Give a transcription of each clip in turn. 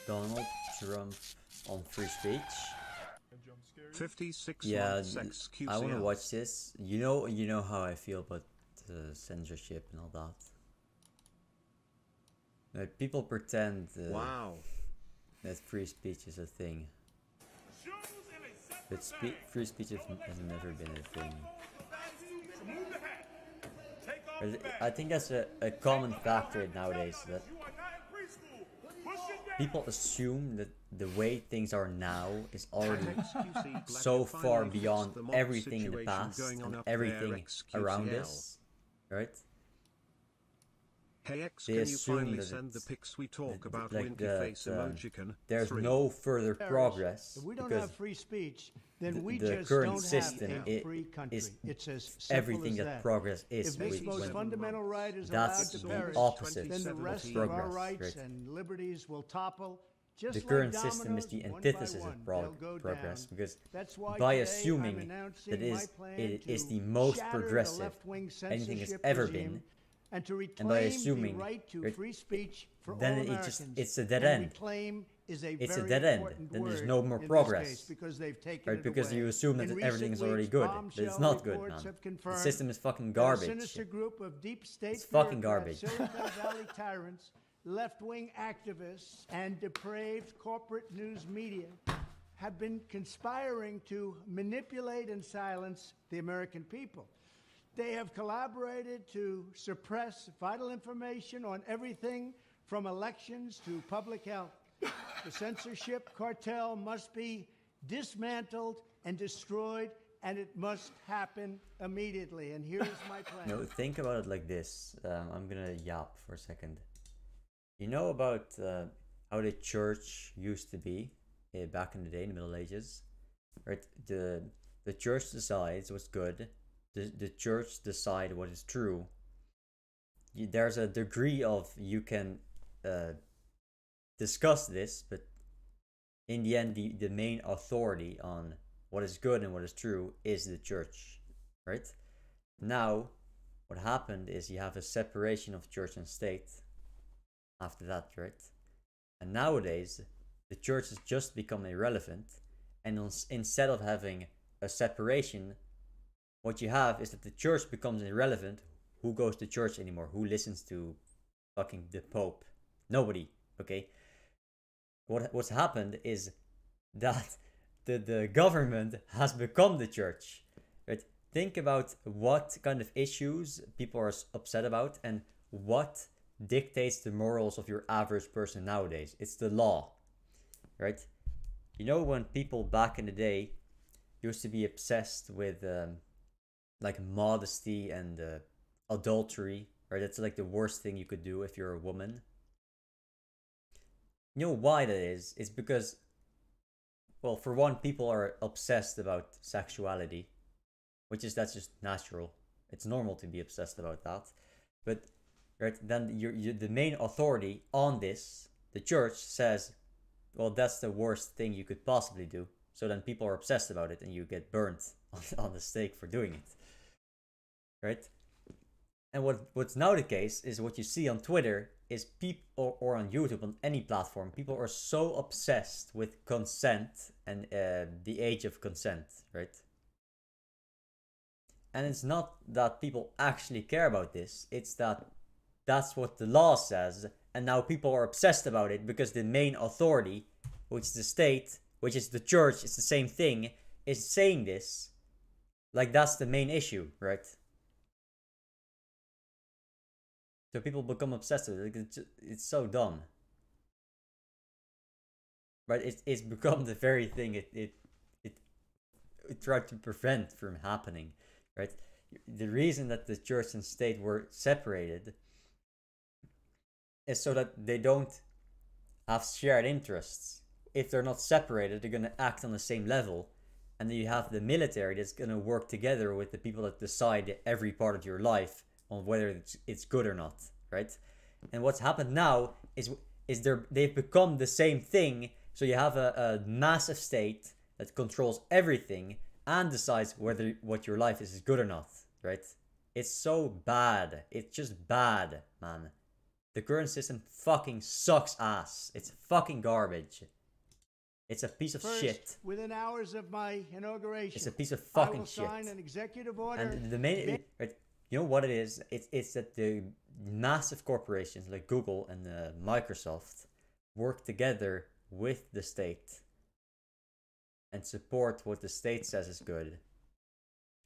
Donald Trump on free speech. 56 Yeah, sex QCL. I want to watch this. You know how I feel about censorship and all that. People pretend Wow. that free speech is a thing, but free speech has never been a thing. I think that's a common factor nowadays, that people assume that the way things are now is already so far beyond everything in the past and everything around us, right? Hey X, They can you assume finally that send the pics we talk about like winky face emojicon? there's 3. no further progress If we don't because have free speech, then we the just current don't system have a free country. is It's as simple everything as that that. progress is. If this most when fundamental right is allowed that's to the perish, opposite then the of rest of our progress, rights right? and liberties will topple. Just The like current system is dominoes, the one by antithesis one, of they'll go progress, down. because That's why by today assuming I'm announcing that my plan it is to the most shatter the progressive left-wing anything has censorship ever regime been, and to and by reclaim assuming the right to it- free speech for then all it Americans. just- it's a dead And end. reclaim is a It's a very dead end. important Then there's word no more in this progress, case, because they've taken right? it Because away. you assume that In everything is recent already weeks, good, but it's bombshell not good, reports man. have The confirmed system is fucking that a garbage. sinister group of deep state It's fucking bureaucrats, garbage. Silicon Valley tyrants, left-wing activists, and depraved corporate news media have been conspiring to manipulate and silence the American people. They have collaborated to suppress vital information on everything from elections to public health. The censorship cartel must be dismantled and destroyed, and it must happen immediately. And here's my plan. No, think about it like this. I'm gonna yap for a second. You know about how the church used to be back in the day, in the Middle Ages, right? The church decides what's good. The church decide what is true. There's a degree of you can discuss this, but in the end, the main authority on what is good and what is true is the church, right? Now, what happened is you have a separation of church and state after that, right? And nowadays, the church has just become irrelevant, and instead of having a separation, what you have is that the church becomes irrelevant. Who goes to church anymore? Who listens to fucking the Pope? Nobody, okay? What's happened is that the government has become the church, right? Think about what kind of issues people are upset about and what dictates the morals of your average person nowadays. It's the law, right? You know, when people back in the day used to be obsessed with like modesty and adultery, right? That's like the worst thing you could do if you're a woman. You know why that is? It's because, well, for one, people are obsessed about sexuality, that's just natural. It's normal to be obsessed about that. But right, then you're the main authority on this, the church, says, well, that's the worst thing you could possibly do. So then people are obsessed about it and you get burnt on the stake for doing it, right? And what's now the case is what you see on Twitter is people, or on YouTube, on any platform, people are so obsessed with consent and the age of consent, right? And it's not that people actually care about this, it's that that's what the law says, and now people are obsessed about it because the main authority, which is the state, which is the church, it's the same thing, is saying this. Like, that's the main issue, right? So people become obsessed with it. It's so dumb, right? It's become the very thing it tried to prevent from happening, right? The reason that the church and state were separated is so that they don't have shared interests. If they're not separated, they're gonna act on the same level, and then you have the military that's gonna work together with the people that decide every part of your life on whether it's good or not, right? And what's happened now is they've become the same thing. So you have a massive state that controls everything and decides whether what your life is good or not, right? It's so bad. It's just bad, man. The current system fucking sucks ass. It's fucking garbage. It's a piece of First, shit. within hours of my inauguration, It's a piece of I fucking will shit. sign an executive order. And the main, right, you know what it is? It's that the massive corporations like Google and Microsoft work together with the state and support what the state says is good.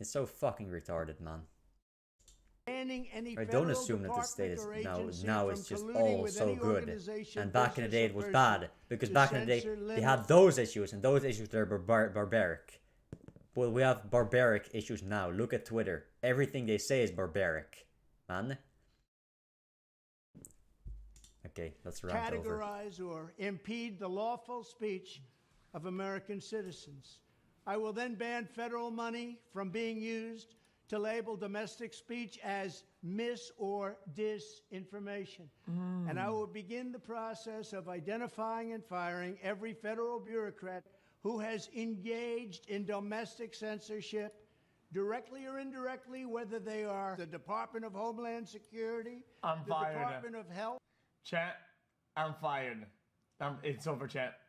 It's so fucking retarded, man. Banning any Right, don't federal assume that the state is department or agency now from it's just colluding all with so any good. organization, And back in the business, day or it was person bad because to back in the day censor, they limit, had those issues and those issues they're barbaric. Well, we have barbaric issues now. Look at Twitter. Everything they say is barbaric, man. Okay, let's rant over. categorize or impede the lawful speech of American citizens. I will then ban federal money from being used to label domestic speech as mis or disinformation. And I will begin the process of identifying and firing every federal bureaucrat who has engaged in domestic censorship, directly or indirectly, whether they are the Department of Homeland Security, I'm the fired. Department of Health. Chat, I'm fired. It's over, chat.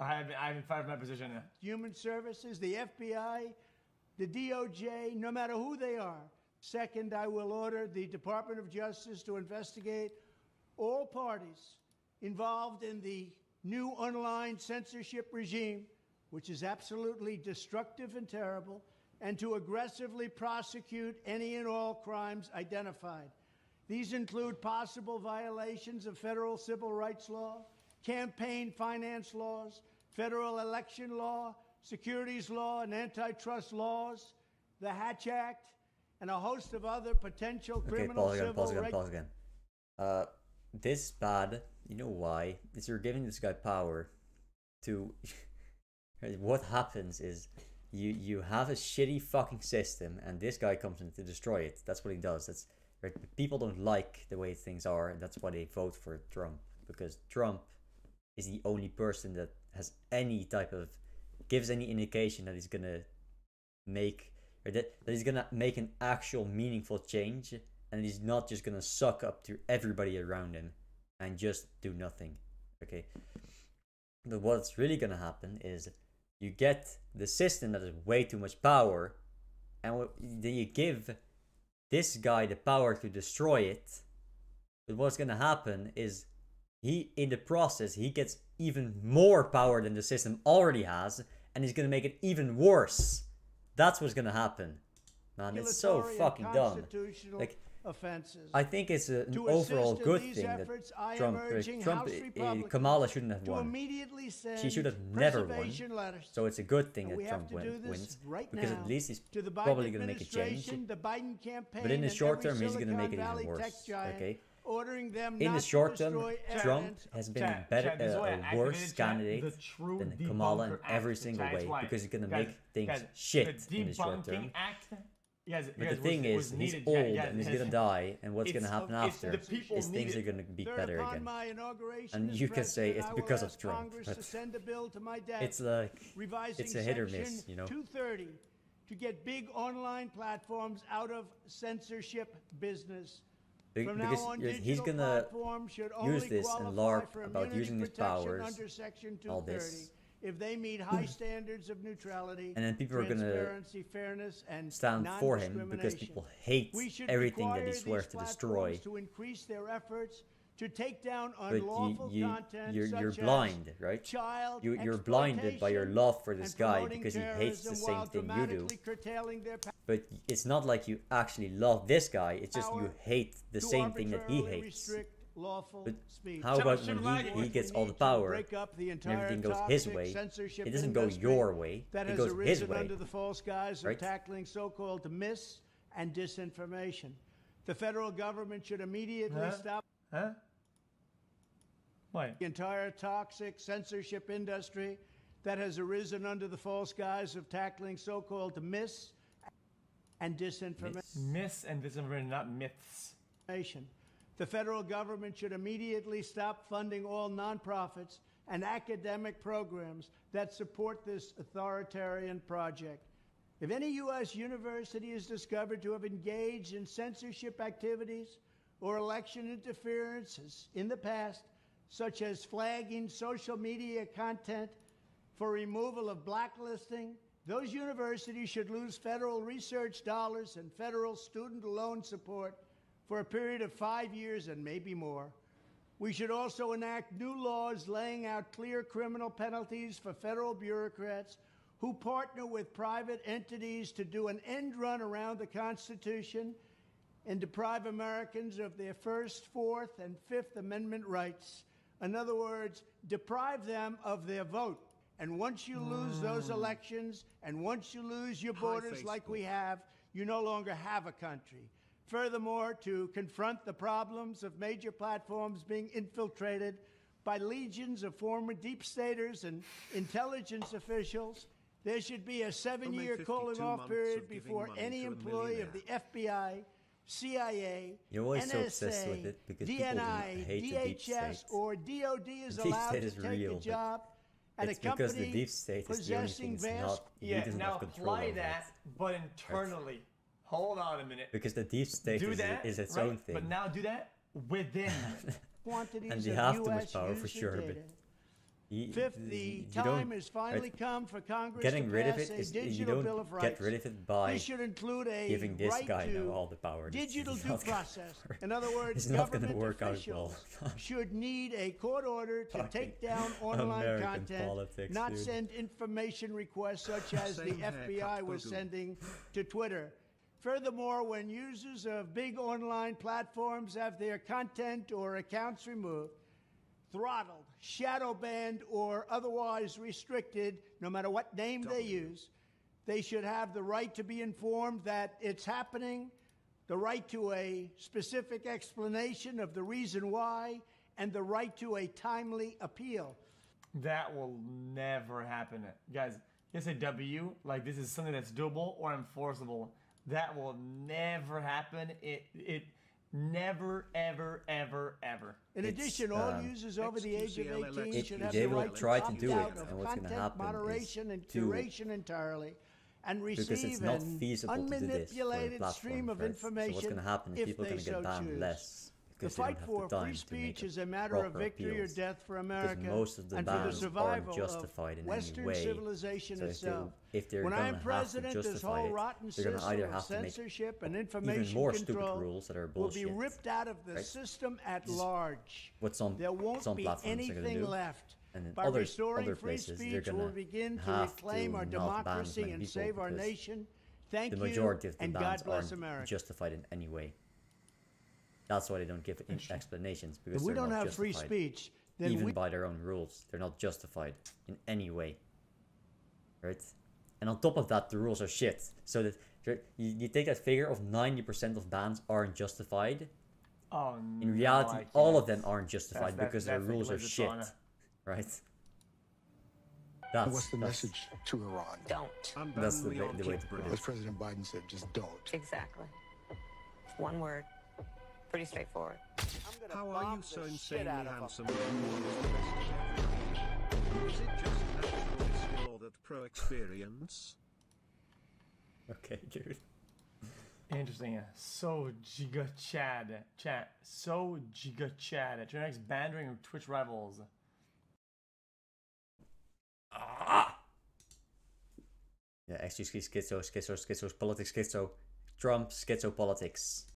I haven't fired my position yet. Human Services, the FBI, the DOJ, no matter who they are. Second, I will order the Department of Justice to investigate all parties involved in the new online censorship regime, which is absolutely destructive and terrible, and to aggressively prosecute any and all crimes identified. These include possible violations of federal civil rights law, campaign finance laws, federal election law, securities law, and antitrust laws, the Hatch Act, and a host of other potential criminal Pause again. This bad, you know why? Is you're giving this guy power to... What happens is you have a shitty fucking system and this guy comes in to destroy it. That's what he does. That's right. People don't like the way things are, and that's why they vote for Trump, because Trump is the only person that has any type of gives any indication that he's gonna make or that he's gonna make an actual meaningful change, and he's not just gonna suck up to everybody around him and just do nothing. Okay. But what's really gonna happen is you get the system that has way too much power, and then you give this guy the power to destroy it. But what's gonna happen is in the process, he gets even more power than the system already has, and he's gonna make it even worse. That's what's gonna happen. Man, it's so fucking dumb. Like, offenses. I think it's an overall good thing that Kamala shouldn't have won. She should have never won. So it's a good thing that Trump wins, because at least he's probably going to make a change. But in the short term, he's going to make it even worse. Okay. In the short term, Trump has been a worse candidate than Kamala in every single way, because he's going to make things shit in the short term. But the thing is, he's old and he's gonna die, and what's gonna happen after is things are gonna be better again. And you can say it's because of Trump, but it's like, it's a hit or miss, you know? 230 to get big online platforms out of censorship business. Because he's gonna use this and LARP about using his powers all this. If they meet high standards of neutrality, and then people are gonna fairness, and stand for him because people hate everything that he swears to destroy. To increase their efforts to take down but unlawful content you're blind, right? You're blinded by your love for this guy because he hates the same thing you do. But it's not like you actually love this guy. It's just you hate the same thing that he hates. But how about when he gets all the power and everything goes his way? It doesn't go your way. It goes his way. Under the false guise of tackling so-called mis and disinformation. The federal government should immediately stop What? the entire toxic censorship industry that has arisen under the false guise of tackling so-called mis and disinformation. Myths and disinformation, not myths. The federal government should immediately stop funding all nonprofits and academic programs that support this authoritarian project. If any U.S. university is discovered to have engaged in censorship activities or election interferences in the past, such as flagging social media content for removal of blacklisting, those universities should lose federal research dollars and federal student loan support for a period of 5 years and maybe more. We should also enact new laws laying out clear criminal penalties for federal bureaucrats who partner with private entities to do an end run around the Constitution and deprive Americans of their First, Fourth, and Fifth Amendment rights. In other words, deprive them of their vote. And once you lose those elections, and once you lose your borders like we have, you no longer have a country. Furthermore, to confront the problems of major platforms being infiltrated by legions of former deep staters and intelligence officials, there should be a 7-year cooling-off period before any employee of the FBI, CIA, You're always so obsessed with NSA, it because people DNI, hate the deep DHS, state. or DOD is The deep allowed state to is take real, a but job at a It's because the company deep state is the only thing possessing that's vast... not, he Yeah, doesn't now have control apply over that, it. but internally. Hold on a minute. Because the deep state Do that, is its right? own thing. But now do that within. quantities And they of have too US much power for user sure, but data. you Fifth, the don't- time has finally right, come for Congress getting to rid of pass it a is you digital Bill of don't get Rights. rid of it by This should include a giving this right guy to now all the power. It's digital due not gonna process. work. In other words, It's not going to government work out officials well. should need a court order to Fucking take down online American content, politics, not dude. send information requests such as the Same haircut, FBI was Bogu. sending to Twitter. Furthermore, when users of big online platforms have their content or accounts removed, throttled, shadow banned, or otherwise restricted, no matter what name they use, they should have the right to be informed that it's happening, the right to a specific explanation of the reason why, and the right to a timely appeal. That will never happen. Guys, yes, a W, like this is something that's doable or enforceable. That will never happen. It never, ever, ever, ever. In It's, addition, all users over the age of 18 It- should have they the will right try to to opt do out it, of and what's gonna content happen is moderation and to- curation entirely, and because it's receive not an feasible to do this for the unmanipulated stream platform of first. information So what's going to happen is if people are they going to get so banned choose. less The because they don't fight have for the time free to make speech is a matter of proper victory or appeals. death for Because America most of the and for the bans survival aren't justified in of Western any way. civilization So itself. if they're When going I'm to have to president, this justify whole it, rotten they're going to system either of have to make censorship and even information more stupid control rules that are will be bullshit. ripped out of the right? system at Just large. what some There won't be platforms are going to anything do. left. And in By other restoring other free places, they're speech, going we'll to begin to have reclaim to our not ban as democracy many and people save our because nation. Thank the you, majority of the and bans God bless aren't America. justified in any way. That's why they don't give explanations because If we they're don't not have free justified. speech, then Even we by their own rules, they're not justified in any way. Right? And on top of that, the rules are shit. So that you take that figure of 90% of bans aren't justified. Oh, In no, reality, I all of can't. them aren't justified That's- because their that's like rules are Elizabeth shit. Warren. Right? That's, What's the message to Iran? Don't. That's the Unban way to put it. As President Biden said, just don't. Exactly. One word. Pretty straightforward. How are you so insanely handsome? Was it just natural skill or that pro experience? Okay, dude. Interesting. So Giga Chad. Chat. So Giga Chad. Your next band during Twitch rivals. Yeah, XG schizo, politics, schizo, Trump, schizo, politics.